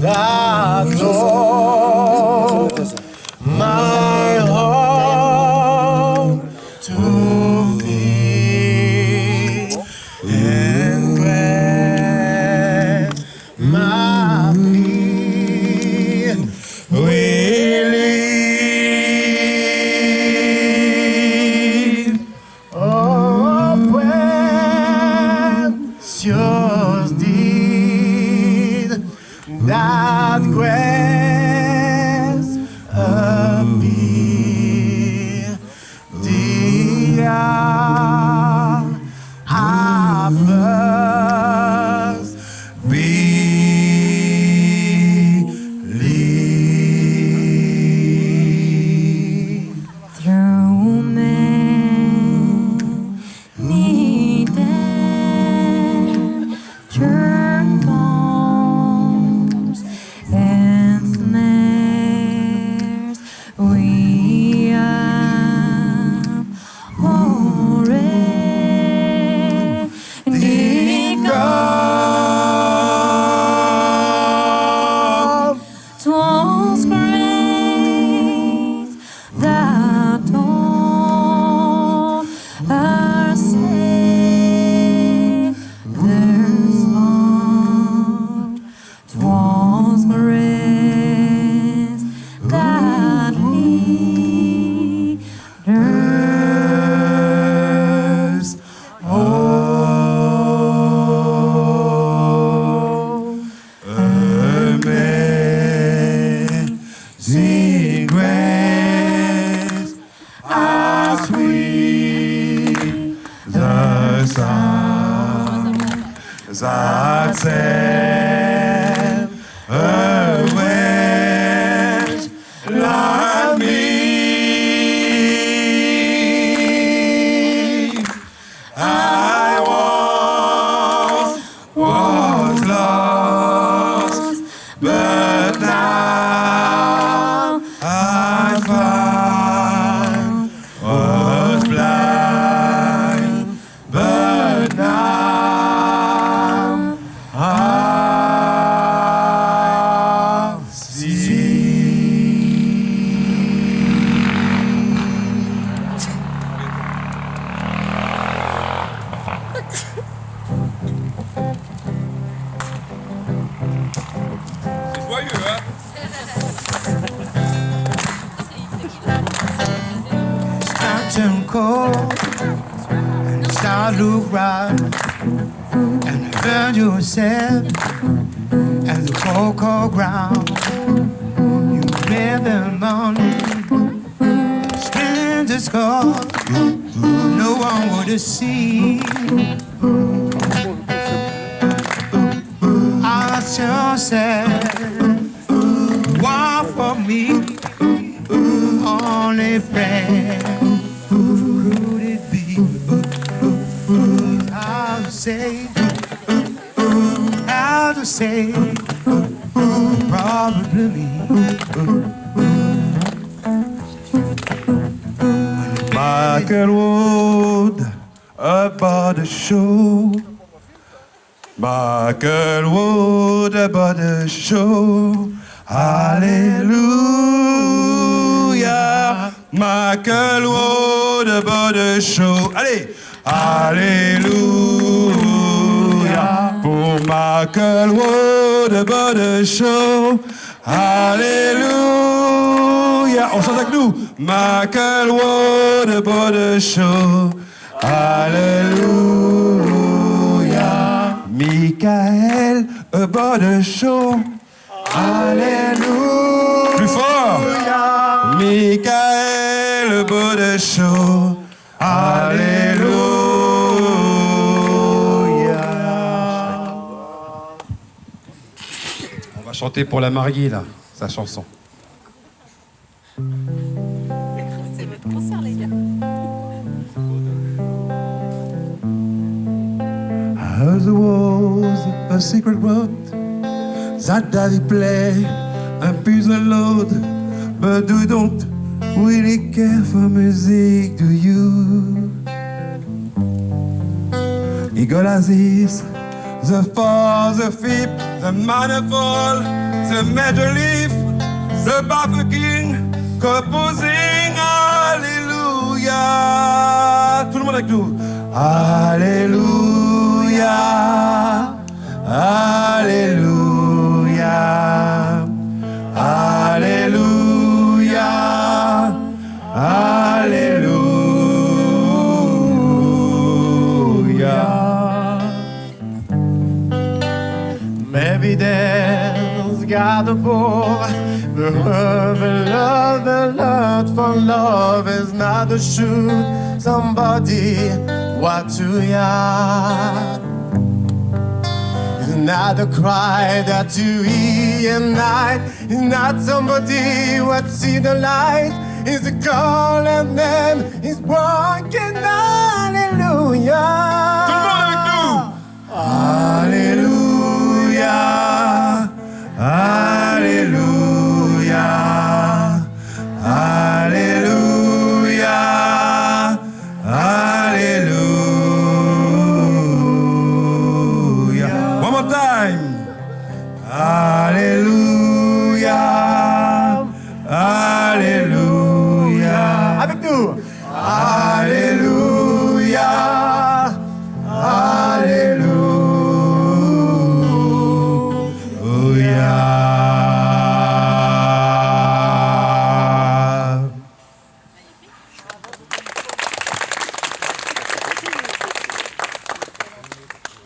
that taught my heart to thee, and grant my plea relief. Oh, precious deed that grants appear, dear, I first believe. Through many dangers and snares, we have already gone. 'Twas grace that taught our Savior's love. 'Twas grace that leaders home. Amazing grace, how sweet the sound that saved a wretch like me. I was lost, but now I find. Was blind, but now I see. C'est joyeux, hein? Start to cold and start to ride, and burn yourself and the cold ground. You remember morning, stand the score, no one would see. Ask yourself, why for me? Only friend, could it be? How to say, probably me. Michael Wood about the show. Michael Wood about the show. Hallelujah. Michael Wood about the show. Allez. Alléluia. Pour Michael Wood about the show. Alléluia. On chante avec nous. Michael Wood about the show. Alléluia. Michael about the show. Alléluia. Plus fort. Michael about the show. Alléluia. On va chanter pour la mariée, là, sa chanson. C'est votre concert, les gars. As was a secret road that daddy play and peace and load, but we don't really care for music, do you? Eagle as is, the fall, the flip, the manifold, the major leaf, the Baffer King, composing Alléluia. Tout le monde avec nous. Alléluia, Alléluia, Alléluia, Alléluia. Maybe there's God above, the love for love is not to shoot somebody what to ya. It's not a cry that you hear at night. It's not somebody what see the light. It's a call and then it's walking. Hallelujah. Tout le monde avec nous. Alléluia, Alléluia, Alléluia, Alléluia. One more time. Alléluia, Alléluia. Avec nous. Alléluia, Alléluia.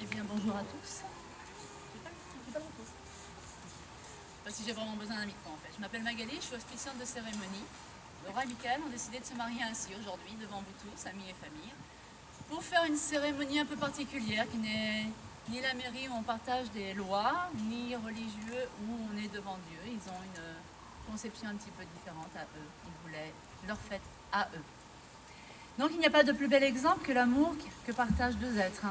Eh bien, bonjour à tous. Pas si j'ai vraiment besoin d'un micro en fait. Je m'appelle Magali, je suis officiante de cérémonie. Laura et Michael ont décidé de se marier ainsi aujourd'hui devant vous tous, amis et famille, pour faire une cérémonie un peu particulière qui n'est ni la mairie où on partage des lois, ni religieux où on est devant Dieu. Ils ont une conception un petit peu différente à eux. Ils voulaient leur fête à eux. Donc il n'y a pas de plus bel exemple que l'amour que partagent deux êtres.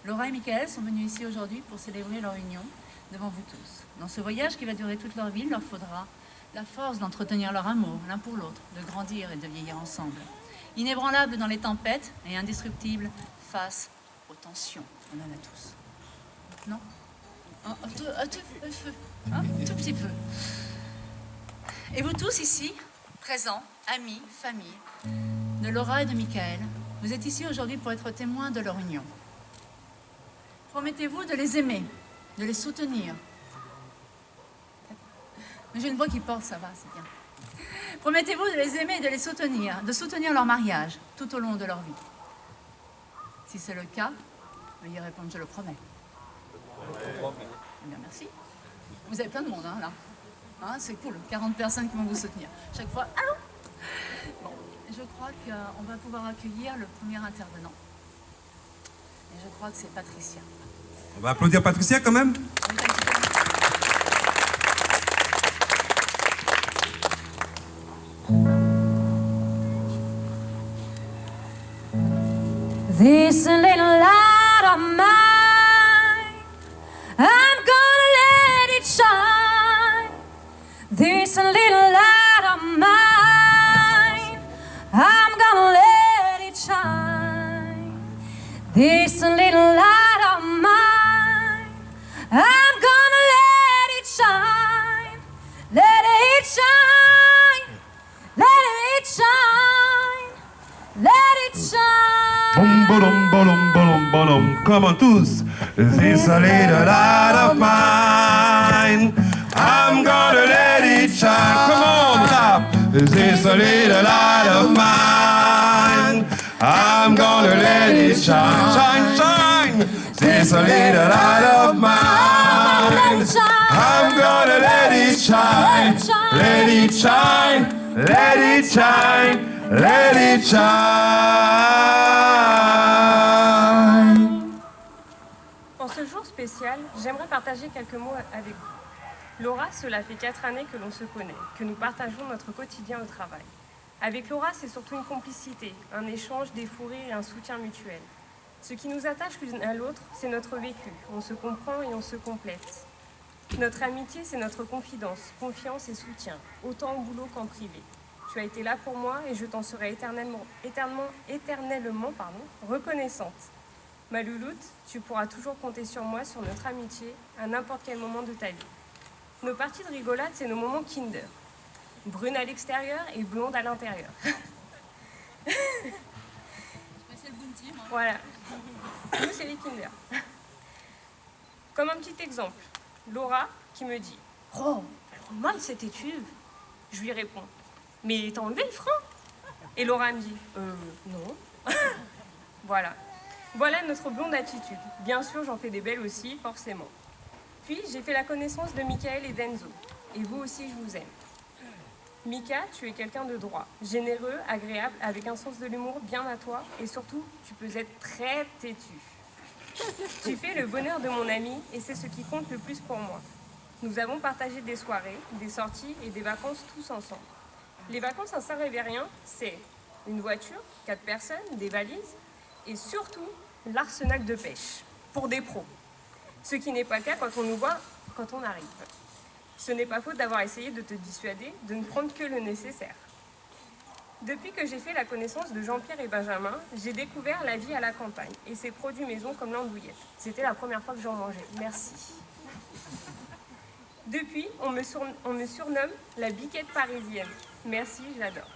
Laura et Michael sont venus ici aujourd'hui pour célébrer leur union devant vous tous. Dans ce voyage qui va durer toute leur vie, il leur faudra la force d'entretenir leur amour l'un pour l'autre, de grandir et de vieillir ensemble. Inébranlables dans les tempêtes et indestructibles face aux tensions. On en a tous. Non? Un tout petit peu. Et vous tous ici, présents, amis, famille, de Laura et de Michael, vous êtes ici aujourd'hui pour être témoins de leur union. Promettez-vous de les aimer, de les soutenir. Mais j'ai une voix qui porte, ça va, c'est bien. Promettez-vous de les aimer et de les soutenir, de soutenir leur mariage tout au long de leur vie. Si c'est le cas, veuillez répondre, je le promets. Eh bien, merci. Vous avez plein de monde, hein, là. Hein, c'est cool, 40 personnes qui vont vous soutenir. Chaque fois, allô? Bon, je crois qu'on va pouvoir accueillir le premier intervenant. Et je crois que c'est Patricia. On va applaudir Patricia quand même. This little light of mine, I'm gonna let it shine. This little light of mine, I'm gonna let it shine. This little light of mine, I'm gonna let it shine. Let it shine. Let it shine. Let it shine. Boom, boom, boom, boom, boom. Come on, tous. This a little light of mine. I'm gonna let it shine. Come on, clap. This a little light of mine. I'm gonna let it shine. Shine, shine. This a little light of mine. I'm gonna let it shine. Let it shine. Let it shine. Let it shine. En ce jour spécial, j'aimerais partager quelques mots avec vous. Laura, cela fait 4 années que l'on se connaît, que nous partageons notre quotidien au travail. Avec Laura, c'est surtout une complicité, un échange, des fous rires et un soutien mutuel. Ce qui nous attache l'une à l'autre, c'est notre vécu. On se comprend et on se complète. Notre amitié, c'est notre confidence, confiance et soutien, autant au boulot qu'en privé. Tu as été là pour moi et je t'en serai éternellement reconnaissante. Ma louloute, tu pourras toujours compter sur moi, sur notre amitié, à n'importe quel moment de ta vie. Nos parties de rigolade, c'est nos moments Kinder. Brune à l'extérieur et blonde à l'intérieur. Je connaissais le Bounty, moi. Voilà. Nous, c'est les Kinder. Comme un petit exemple, Laura qui me dit « Oh, elle rend mal cette étude !» Je lui réponds « Mais t'as enlevé le frein ?» Et Laura me dit « Non. » Voilà. Voilà notre blonde attitude. Bien sûr, j'en fais des belles aussi, forcément. Puis, j'ai fait la connaissance de Michael et d'Enzo. Et vous aussi, je vous aime. Mika, tu es quelqu'un de droit, généreux, agréable, avec un sens de l'humour bien à toi. Et surtout, tu peux être très têtu. Tu fais le bonheur de mon ami et c'est ce qui compte le plus pour moi. Nous avons partagé des soirées, des sorties et des vacances tous ensemble. Les vacances à Saint-Révérien, c'est une voiture, 4 personnes, des valises et surtout l'arsenal de pêche pour des pros. Ce qui n'est pas le cas quand on nous voit quand on arrive. Ce n'est pas faute d'avoir essayé de te dissuader de ne prendre que le nécessaire. Depuis que j'ai fait la connaissance de Jean-Pierre et Benjamin, j'ai découvert la vie à la campagne et ses produits maison comme l'andouillette. C'était la première fois que j'en mangeais. Merci. Depuis, on me surnomme la biquette parisienne. Merci, j'adore.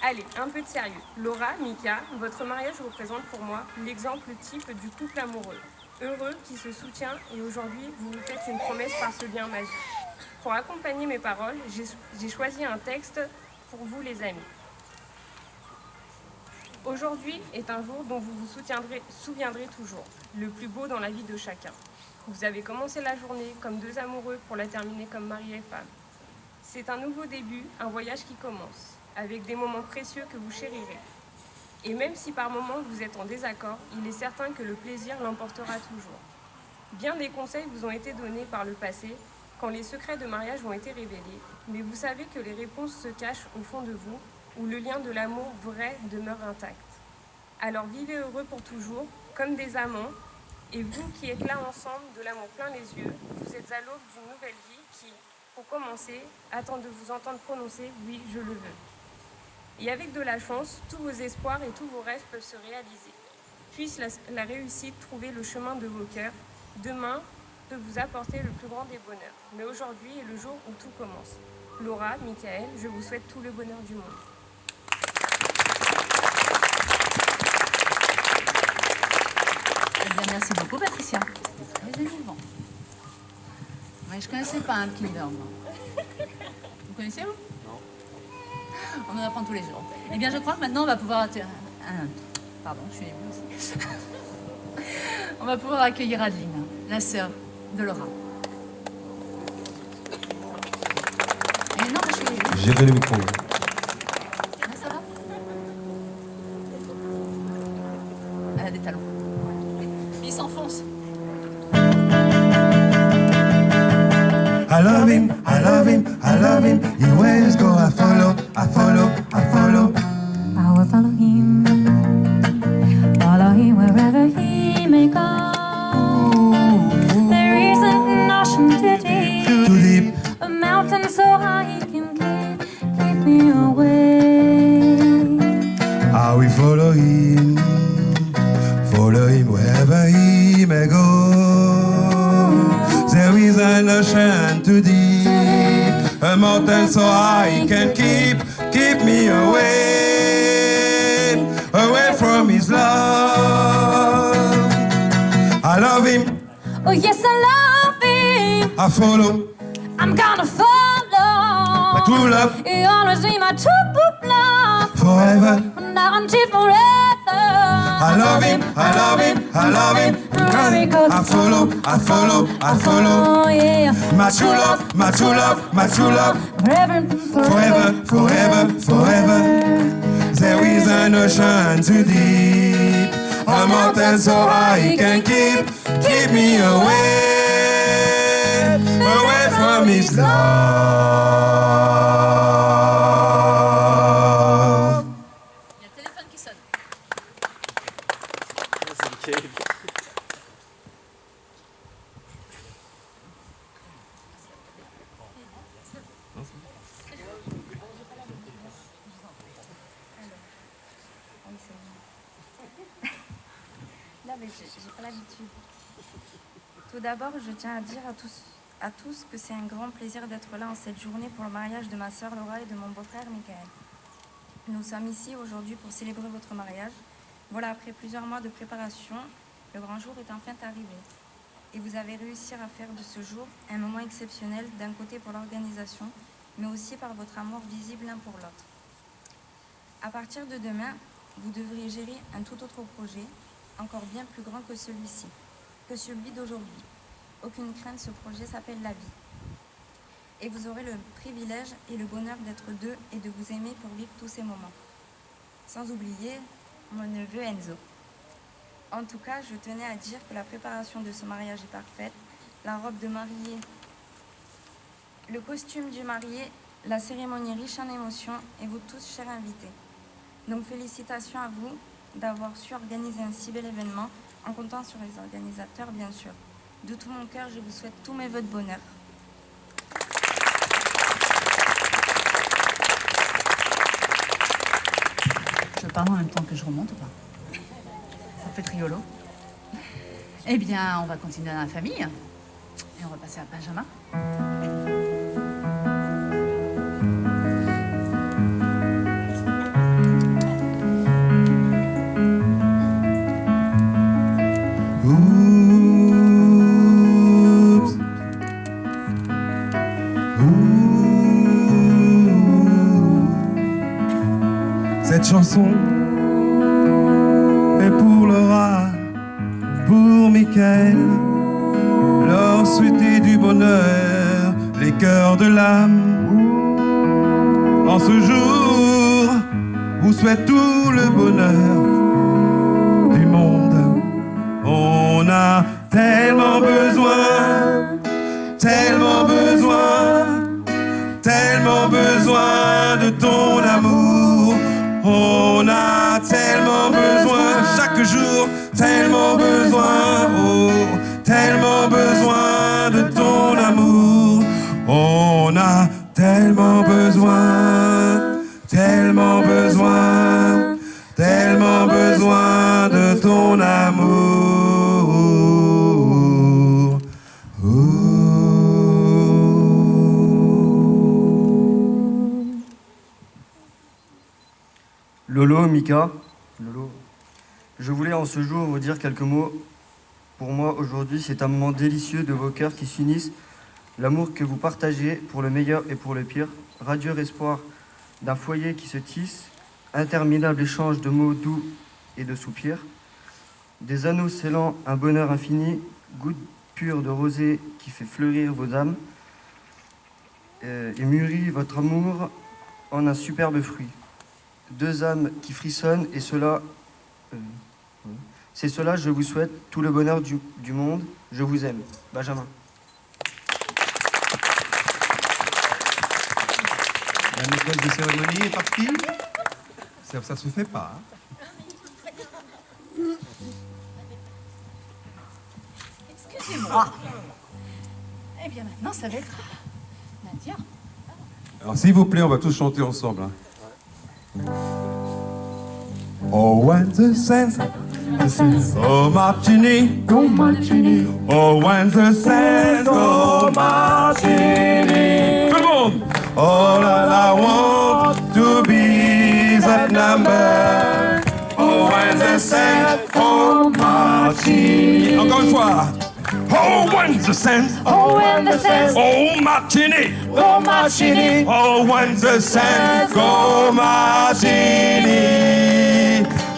Allez, un peu de sérieux. Laura, Mika, votre mariage représente pour moi l'exemple type du couple amoureux. Heureux, qui se soutient et aujourd'hui, vous vous faites une promesse par ce lien magique. Pour accompagner mes paroles, j'ai choisi un texte pour vous les amis. Aujourd'hui est un jour dont vous vous souviendrez toujours, le plus beau dans la vie de chacun. Vous avez commencé la journée comme deux amoureux pour la terminer comme mari et femme. C'est un nouveau début, un voyage qui commence, avec des moments précieux que vous chérirez. Et même si par moments vous êtes en désaccord, il est certain que le plaisir l'emportera toujours. Bien des conseils vous ont été donnés par le passé, quand les secrets de mariage ont été révélés, mais vous savez que les réponses se cachent au fond de vous, où le lien de l'amour vrai demeure intact. Alors vivez heureux pour toujours, comme des amants, et vous qui êtes là ensemble, de l'amour plein les yeux, vous êtes à l'aube d'une nouvelle vie qui, pour commencer, attend de vous entendre prononcer « oui, je le veux ». Et avec de la chance, tous vos espoirs et tous vos rêves peuvent se réaliser. Puisse la réussite trouver le chemin de vos cœurs. Demain peut vous apporter le plus grand des bonheurs. Mais aujourd'hui est le jour où tout commence. Laura, Michael, je vous souhaite tout le bonheur du monde. Eh bien, merci beaucoup, Patricia. Très émouvant. Ouais, je ne connaissais pas un Kinder, moi. Vous connaissez, vous? Non. On en apprend tous les jours. Eh bien, je crois que maintenant, on va pouvoir... Pardon, je suis émue aussi. On va pouvoir accueillir Adeline, la sœur de Laura. Et non, je suis... J'ai donné le micro. Ah, ça va? Elle a des talons. Il s'enfonce. I love him, I love him, I love him. He always go, I follow, I follow, I follow. I will follow him wherever he may go. There isn't an ocean too Too deep, a mountain so high he can keep me away. I will follow him wherever he may go. There is an ocean too deep, a mountain so high he can keep me away from his love. I love him, Oh yes, I love him. I follow, I'm gonna follow. my true love, He always be my true love. forever. Now until forever. I love him, I love him, I love him. I follow, I follow, I follow. Oh yeah. My true love, my true love, my true love. Forever, Forever, forever, forever. There is an ocean too deep, a mountain so high he can keep me away from his love. Il y a le téléphone qui sonne. Non, mais j'ai pas l'habitude. Tout d'abord, je tiens à dire à tous que c'est un grand plaisir d'être là en cette journée pour le mariage de ma sœur Laura et de mon beau-frère Michael. Nous sommes ici aujourd'hui pour célébrer votre mariage. Voilà, après plusieurs mois de préparation, le grand jour est enfin arrivé. Et vous avez réussi à faire de ce jour un moment exceptionnel, d'un côté pour l'organisation, mais aussi par votre amour visible l'un pour l'autre. À partir de demain, vous devriez gérer un tout autre projet, encore bien plus grand que celui-ci, que celui d'aujourd'hui. Aucune crainte, ce projet s'appelle la vie. Et vous aurez le privilège et le bonheur d'être deux et de vous aimer pour vivre tous ces moments. Sans oublier mon neveu Enzo. En tout cas, je tenais à dire que la préparation de ce mariage est parfaite. La robe de mariée, le costume du marié, la cérémonie riche en émotions et vous tous, chers invités. Donc félicitations à vous d'avoir su organiser un si bel événement en comptant sur les organisateurs, bien sûr. De tout mon cœur, je vous souhaite tous mes vœux de bonheur. Je parle en même temps que je remonte ou pas? Ça peut être rigolo. Eh bien, on va continuer dans la famille et on va passer à Benjamin. Oups. Cette chanson est pour Laura, pour Michael, leur souhaiter du bonheur, les cœurs de l'âme. En ce jour, vous souhaite tout le bonheur du monde. On a tellement besoin, tellement besoin, tellement besoin de ton amour. On a tellement besoin, chaque jour, tellement besoin, oh, tellement besoin de ton amour. On a tellement besoin, tellement besoin, tellement besoin de ton amour. Lolo, Mika, Lolo, je voulais en ce jour vous dire quelques mots. Pour moi, aujourd'hui, c'est un moment délicieux de vos cœurs qui s'unissent, l'amour que vous partagez pour le meilleur et pour le pire, radieux espoir d'un foyer qui se tisse, interminable échange de mots doux et de soupirs, des anneaux scellant un bonheur infini, goutte pure de rosée qui fait fleurir vos âmes et mûrit votre amour en un superbe fruit. Deux âmes qui frissonnent et cela, c'est cela, je vous souhaite tout le bonheur du monde. Je vous aime. Benjamin. La maîtresse de cérémonie est partie. Ça se fait pas. Hein. Excusez-moi. Eh bien, maintenant, ça va être Nadia. Alors, s'il vous plaît, on va tous chanter ensemble. Hein. Oh, when the sands, oh Martini, go Martini. Oh, when the sands, go Martini. Tout le monde. All I want to be that number. Oh, when the sands, oh Martini. Encore une fois. Oh, when the sands, Oh, when the sands, oh Martini. go Martini. Oh, when the sands go Martini.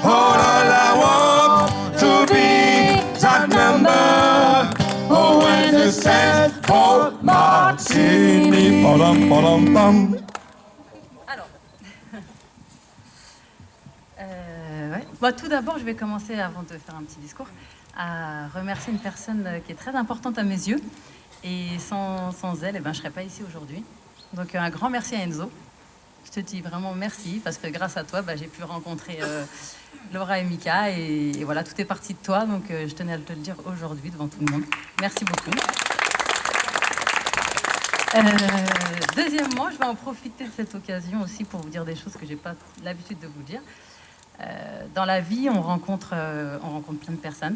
All I want to be that number. Oh, when the sands go Martini. Ba-dum, ba-dum, bum. Alors. Ouais. Bon, tout d'abord, je vais commencer, avant de faire un petit discours, à remercier une personne qui est très importante à mes yeux. Et sans elle, eh ben, je ne serais pas ici aujourd'hui. Donc un grand merci à Enzo. Je te dis vraiment merci parce que grâce à toi, bah, j'ai pu rencontrer Laura et Mika. Et voilà, tout est parti de toi. Donc je tenais à te le dire aujourd'hui devant tout le monde. Merci beaucoup. Deuxièmement, je vais en profiter de cette occasion aussi pour vous dire des choses que je n'ai pas l'habitude de vous dire. Dans la vie, on rencontre plein de personnes.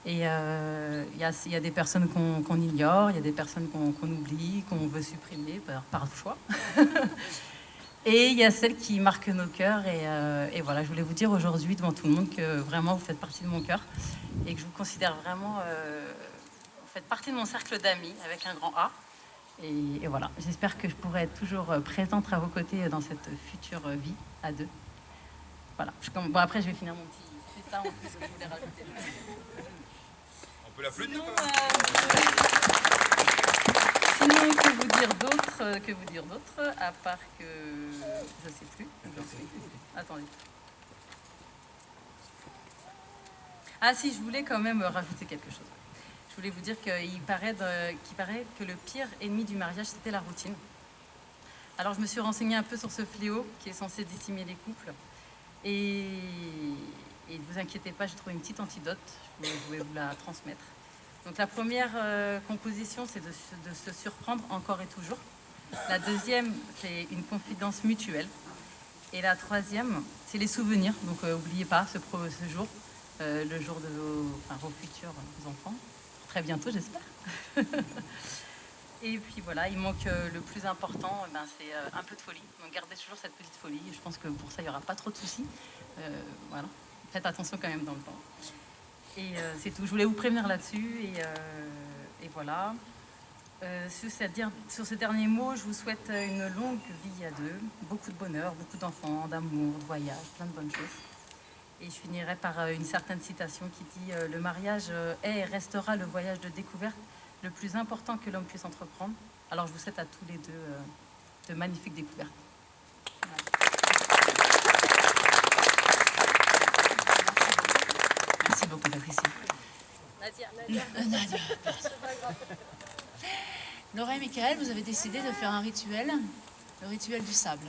Et il y a des personnes qu'on ignore, il y a des personnes qu'on oublie, qu'on veut supprimer par choix. Et il y a celles qui marquent nos cœurs. Et voilà, je voulais vous dire aujourd'hui devant tout le monde que vraiment vous faites partie de mon cœur et que je vous considère vraiment, vous faites partie de mon cercle d'amis avec un grand A. Et voilà, j'espère que je pourrai être toujours présente à vos côtés dans cette future vie à deux. Voilà. Bon, après, je vais finir mon petit. C'est ça en plus que je voulais rajouter. On peut l'applaudir. Sinon, que vous dire d'autre, à part que je sais plus. Attendez. Ah si, je voulais quand même rajouter quelque chose. Je voulais vous dire qu'il paraît que le pire ennemi du mariage, c'était la routine. Alors je me suis renseignée un peu sur ce fléau qui est censé décimer les couples. Et ne vous inquiétez pas, j'ai trouvé une petite antidote. Je vais vous la transmettre. Donc la première composition, c'est de se surprendre encore et toujours. La deuxième, c'est une confidence mutuelle. Et la troisième, c'est les souvenirs. Donc n'oubliez pas ce jour, le jour de vos futurs enfants. Très bientôt, j'espère. Et puis voilà, il manque le plus important, c'est un peu de folie. Donc gardez toujours cette petite folie. Je pense que pour ça, il n'y aura pas trop de soucis. Voilà. Faites attention quand même dans le temps. Et c'est tout. Je voulais vous prévenir là-dessus. Et voilà. Sur ces derniers mots, je vous souhaite une longue vie à deux. Beaucoup de bonheur, beaucoup d'enfants, d'amour, de voyages, plein de bonnes choses. Et je finirai par une certaine citation qui dit « Le mariage est et restera le voyage de découverte le plus important que l'homme puisse entreprendre. » Alors je vous souhaite à tous les deux de magnifiques découvertes. Voilà. Merci beaucoup, Patricia. Nadia. Laura et Michael, vous avez décidé de faire un rituel, le rituel du sable.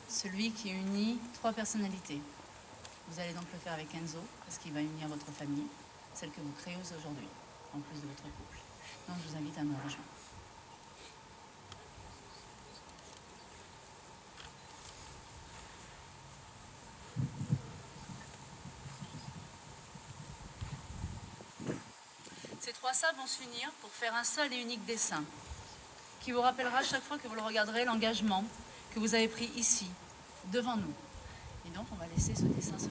Celui qui unit 3 personnalités. Vous allez donc le faire avec Enzo, parce qu'il va unir votre famille, celle que vous créez aujourd'hui, en plus de votre couple. Donc je vous invite à me rejoindre. Ces 3 sables vont s'unir pour faire un seul et unique dessin, qui vous rappellera chaque fois que vous le regarderez l'engagement que vous avez pris ici, devant nous. Et donc on va laisser ce dessin se